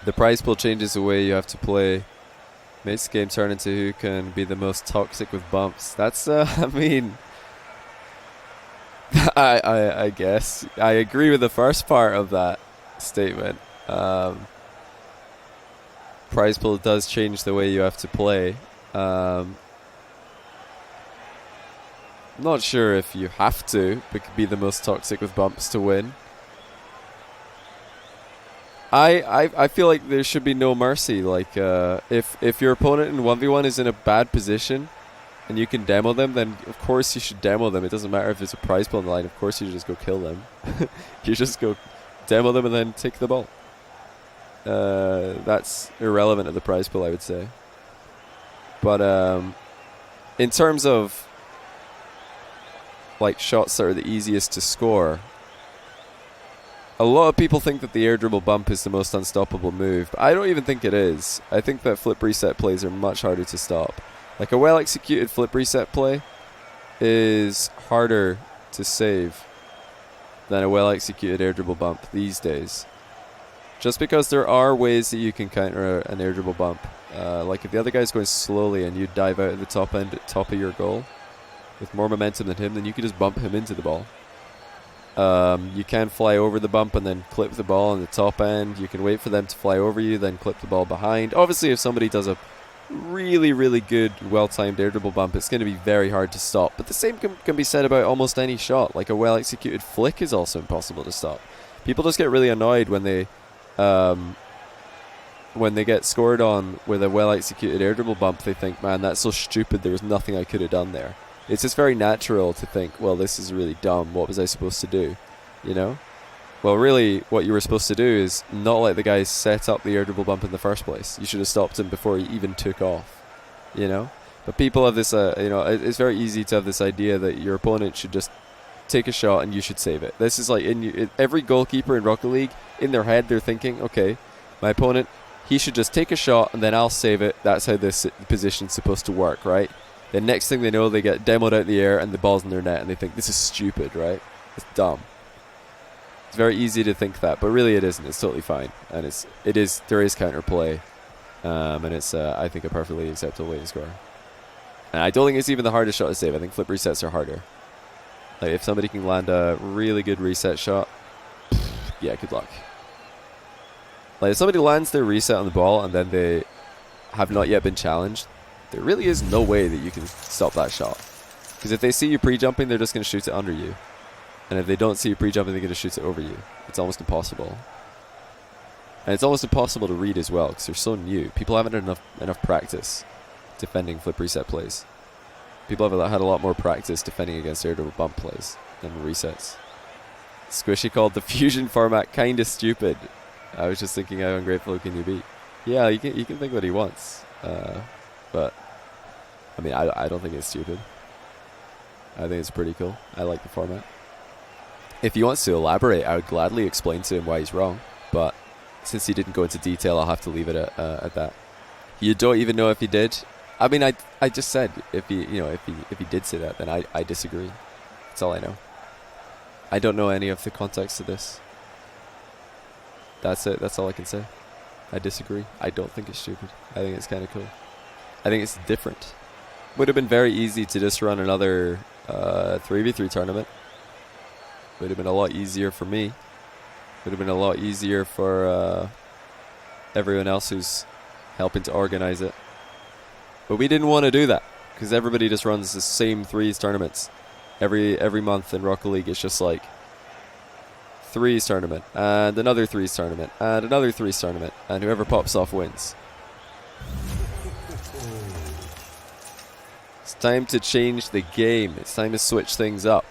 The prize pool changes the way you have to play. Makes the game turn into who can be the most toxic with bumps. That's, I mean, I guess. I agree with the first part of that statement. Prize pool does change the way you have to play. Not sure if you have to be the most toxic with bumps to win. I feel like there should be no mercy. Like, if your opponent in 1v1 is in a bad position and you can demo them, then of course you should demo them. It doesn't matter if there's a prize pool on the line. Of course you just go kill them. You just go demo them and then take the ball. That's irrelevant of the prize pool, I would say. But in terms of like shots that are the easiest to score, a lot of people think that the air dribble bump is the most unstoppable move, but I don't even think it is. I think that flip reset plays are much harder to stop. Like a well executed flip reset play is harder to save than a well executed air dribble bump these days. Just because there are ways that you can counter an air dribble bump. Like if the other guy's going slowly and you dive out at the top end, top of your goal with more momentum than him, then you can just bump him into the ball. You can fly over the bump and then clip the ball on the top end. You can wait for them to fly over you, then clip the ball behind. Obviously, if somebody does a really, really good, well-timed air dribble bump, it's going to be very hard to stop. But the same can be said about almost any shot. Like a well-executed flick is also impossible to stop. People just get really annoyed when they get scored on with a well-executed air dribble bump. They think, man, that's so stupid. There was nothing I could have done there. It's just very natural to think, well, this is really dumb. What was I supposed to do? You know? Well, really, what you were supposed to do is not let the guy set up the air dribble bump in the first place. You should have stopped him before he even took off. You know? But people have this, it's very easy to have this idea that your opponent should just take a shot and you should save it. This is like every goalkeeper in Rocket League, in their head, they're thinking, okay, my opponent, he should just take a shot and then I'll save it. That's how this position's supposed to work, right? The next thing they know, they get demoed out in the air and the ball's in their net and they think, this is stupid, right? It's dumb. It's very easy to think that, but really it isn't. It's totally fine. And there is counterplay. And it's, I think, a perfectly acceptable way to score. And I don't think it's even the hardest shot to save. I think flip resets are harder. Like, if somebody can land a really good reset shot, yeah, good luck. Like, if somebody lands their reset on the ball and then they have not yet been challenged, there really is no way that you can stop that shot. Because if they see you pre-jumping, they're just going to shoot it under you. And if they don't see you pre-jumping, they're going to shoot it over you. It's almost impossible. And it's almost impossible to read as well, because they're so new. People haven't had enough practice defending flip reset plays. People have had a lot more practice defending against air dribble bump plays than resets. Squishy called the fusion format kind of stupid. I was just thinking, how ungrateful can you be? Yeah, you can think what he wants. But I mean, I don't think it's stupid. I think it's pretty cool. I like the format. If he wants to elaborate, I would gladly explain to him why he's wrong. But since he didn't go into detail, I'll have to leave it at that. You don't even know if he did. I mean, I just said if he did say that, then I disagree. That's all I know. I don't know any of the context of this. That's it. That's all I can say. I disagree. I don't think it's stupid. I think it's kind of cool. I think it's different. Would have been very easy to just run another 3v3 tournament. Would have been a lot easier for me. Would have been a lot easier for everyone else who's helping to organize it. But we didn't want to do that because everybody just runs the same threes tournaments every month in Rocket League. It's just like threes tournament and another threes tournament and another threes tournament, and whoever pops off wins. It's time to change the game. It's time to switch things up.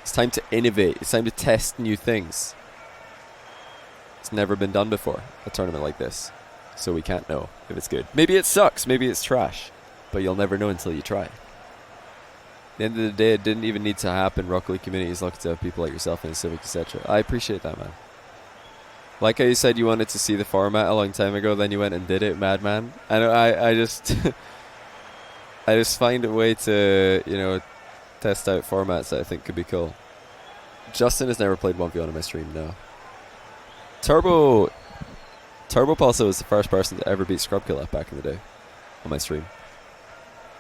It's time to innovate. It's time to test new things. It's never been done before, a tournament like this. So we can't know if it's good. Maybe it sucks. Maybe it's trash. But you'll never know until you try. At the end of the day, it didn't even need to happen. Rocket League community is lucky to have people like yourself and Civic, etc. I appreciate that, man. Like how you said you wanted to see the format a long time ago, then you went and did it, madman. And I just I just find a way to, test out formats that I think could be cool. Justin has never played 1v1 on my stream, no. Turbo Turbo Pulso was the first person to ever beat Scrubkilla back in the day on my stream.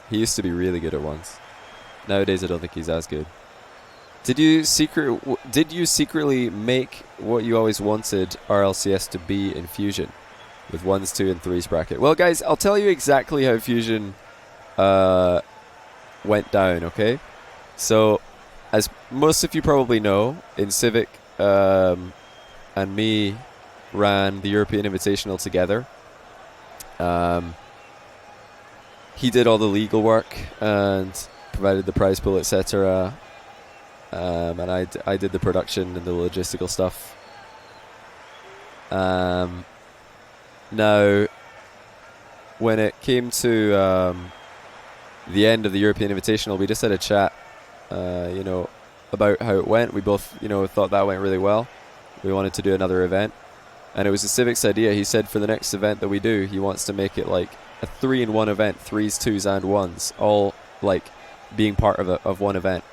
He used to be really good at ones. Nowadays, I don't think he's as good. Did you secretly make what you always wanted RLCS to be in Fusion, with 1s, 2, and 3s bracket? Well, guys, I'll tell you exactly how Fusion went down. Okay, so as most of you probably know, in Civic and me ran the European Invitational together. He did all the legal work and provided the prize pool, etc. And I did the production and the logistical stuff. Now, when it came to the end of the European Invitational, we just had a chat, about how it went. We both, thought that went really well. We wanted to do another event. And it was the Civic's idea. He said for the next event that we do, he wants to make it like a 3-in-1 event, 3s, 2s, and 1s, all like being part of one event,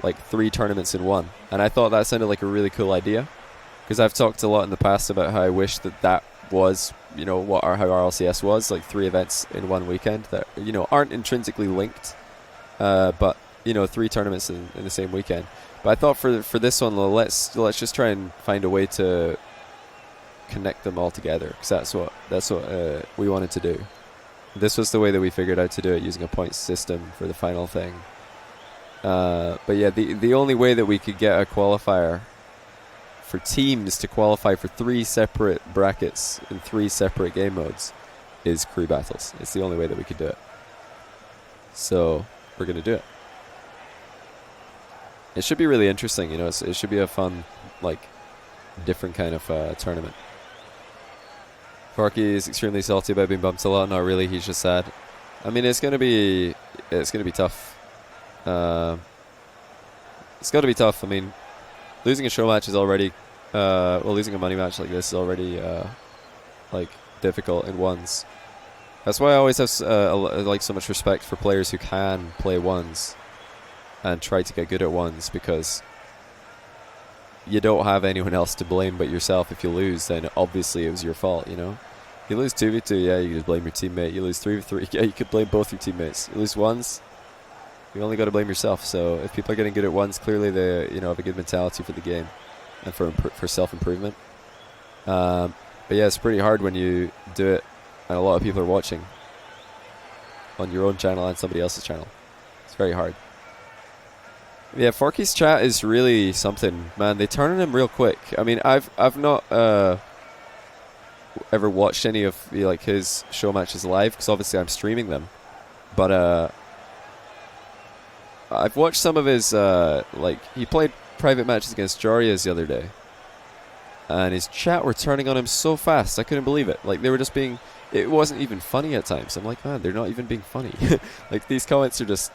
like 3 tournaments in one. And I thought that sounded like a really cool idea, because I've talked a lot in the past about how I wish that was, how RLCS was, like 3 events in one weekend that, aren't intrinsically linked, but 3 tournaments in the same weekend. But I thought for this one, let's just try and find a way to connect them all together, because that's what we wanted to do. This was the way that we figured out to do it, using a point system for the final thing. But yeah, the only way that we could get a qualifier for teams to qualify for 3 separate brackets in 3 separate game modes is crew battles. It's the only way that we could do it. So we're going to do it. It should be really interesting, it should be a fun, like, different kind of tournament. Forky is extremely salty about being bumped a lot. Not really, he's just sad. I mean, it's gonna be tough. It's gotta be tough. I mean, losing a show match is already, losing a money match like this is already, like, difficult in ones. That's why I always have like so much respect for players who can play ones and try to get good at ones, because you don't have anyone else to blame but yourself. If you lose, then obviously it was your fault, You lose 2v2, yeah, you just blame your teammate. You lose 3v3, yeah, you could blame both your teammates. You lose ones, you only got to blame yourself. So if people are getting good at ones, clearly they have a good mentality for the game and for self-improvement. But yeah, it's pretty hard when you do it and a lot of people are watching on your own channel and somebody else's channel. It's very hard. Yeah, Forky's chat is really something, man. They turn on him real quick. I mean, I've not ever watched any of his show matches live, because obviously I'm streaming them. But I've watched some of his he played private matches against Jarias the other day, and his chat were turning on him so fast. I couldn't believe it. Like, they were just being. It wasn't even funny at times. I'm like, man, they're not even being funny. Like, these comments are just.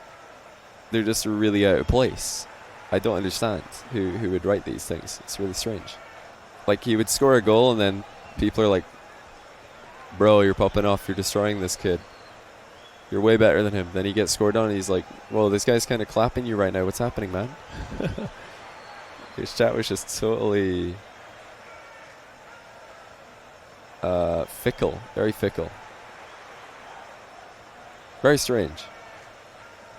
They're just really out of place. I don't understand who would write these things. It's really strange. Like, he would score a goal and then people are like, bro, you're popping off. You're destroying this kid. You're way better than him. Then he gets scored on and he's like, whoa, this guy's kind of clapping you right now. What's happening, man? His chat was just totally fickle. Very fickle. Very strange.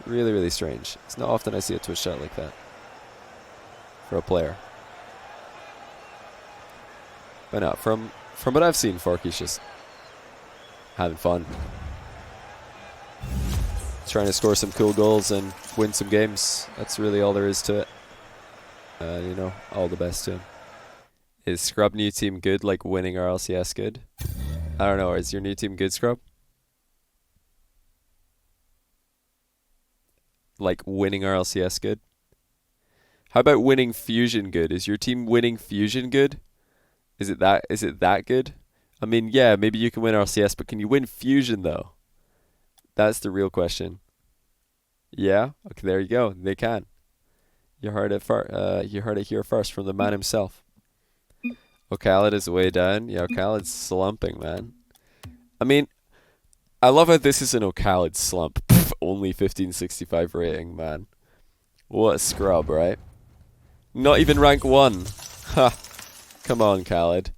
Really, really strange. It's not often I see a Twitch chat like that for a player. But no, from what I've seen, Forky's just having fun. Trying to score some cool goals and win some games. That's really all there is to it. All the best to him. Is Scrub new team good, like winning RLCS good? I don't know. Is your new team good, Scrub? Like winning RLCS good? How about winning Fusion good? Is your team winning Fusion good? Is it that good? I mean, yeah, maybe you can win RLCS, but can you win Fusion though? That's the real question. Yeah? Okay, there you go. They can. You heard it here first from the man himself. Oh, Khaled is way down. Yeah, Khaled's slumping, man. I mean, I love how this is an Khaled slump. Only 1565 rating, man. What a scrub, right? Not even rank 1. Ha. Come on, Khaled.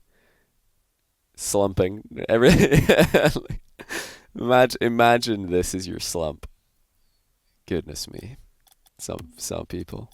slumping. Imagine this is your slump. Goodness me. Some people.